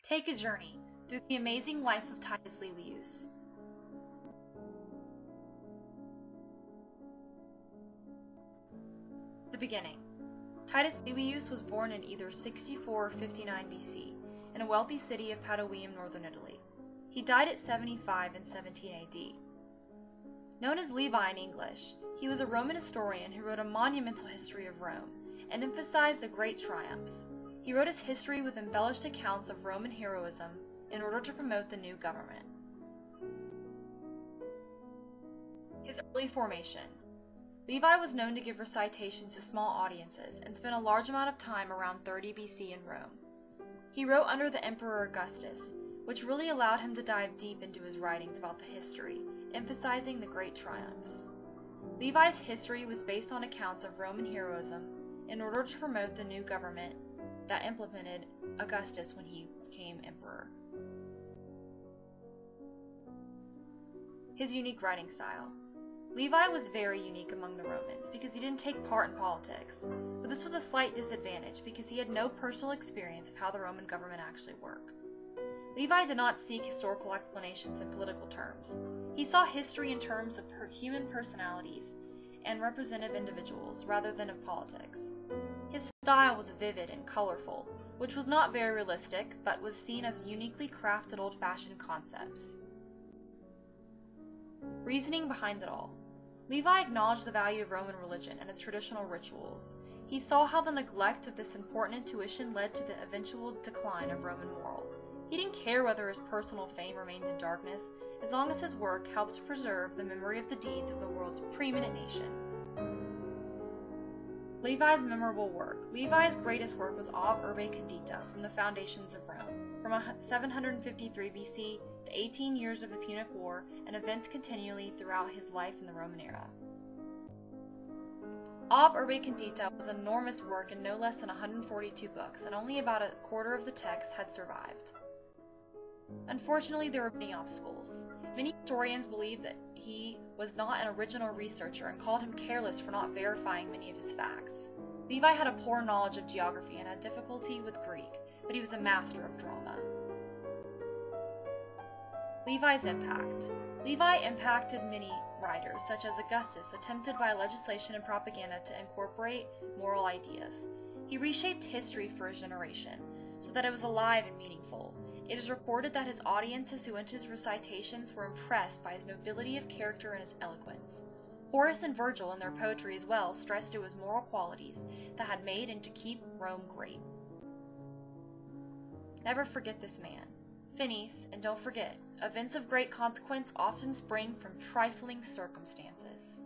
Take a journey through the amazing life of Titus Livius. The beginning. Titus Livius was born in either 64 or 59 BC in a wealthy city of Padovium, northern Italy. He died at 75 in 17 AD. Known as Levi in English, he was a Roman historian who wrote a monumental history of Rome and emphasized the great triumphs. He wrote his history with embellished accounts of Roman heroism in order to promote the new government. His early formation. Levi was known to give recitations to small audiences and spent a large amount of time around 30 BC in Rome. He wrote under the Emperor Augustus, which really allowed him to dive deep into his writings about the history, emphasizing the great triumphs. Levi's history was based on accounts of Roman heroism in order to promote the new government that implemented Augustus when he became emperor. His unique writing style. Levi was very unique among the Romans because he didn't take part in politics, but this was a slight disadvantage because he had no personal experience of how the Roman government actually worked. Levi did not seek historical explanations in political terms. He saw history in terms of human personalities and representative individuals rather than of politics. His style was vivid and colorful, which was not very realistic, but was seen as uniquely crafted old-fashioned concepts. Reasoning behind it all. Levi acknowledged the value of Roman religion and its traditional rituals. He saw how the neglect of this important intuition led to the eventual decline of Roman moral. He didn't care whether his personal fame remained in darkness, as long as his work helped preserve the memory of the deeds of the world's preeminent nation. Levi's memorable work. Levi's greatest work was Ob Urbe Condita, from the foundations of Rome, from 753 BC, the 18 years of the Punic War, and events continually throughout his life in the Roman era. Ob Urbe Condita was an enormous work in no less than 142 books, and only about a quarter of the text had survived. Unfortunately, there were many obstacles. Many historians believe that he was not an original researcher and called him careless for not verifying many of his facts. Levi had a poor knowledge of geography and had difficulty with Greek, but he was a master of drama. Levi's impact. Levi impacted many writers, such as Augustus, attempted by legislation and propaganda to incorporate moral ideas. He reshaped history for his generation, so that it was alive and meaningful. It is recorded that his audiences who went to his recitations were impressed by his nobility of character and his eloquence. Horace and Virgil in their poetry as well stressed it was moral qualities that had made and to keep Rome great. Never forget this man. Finis, and don't forget, events of great consequence often spring from trifling circumstances.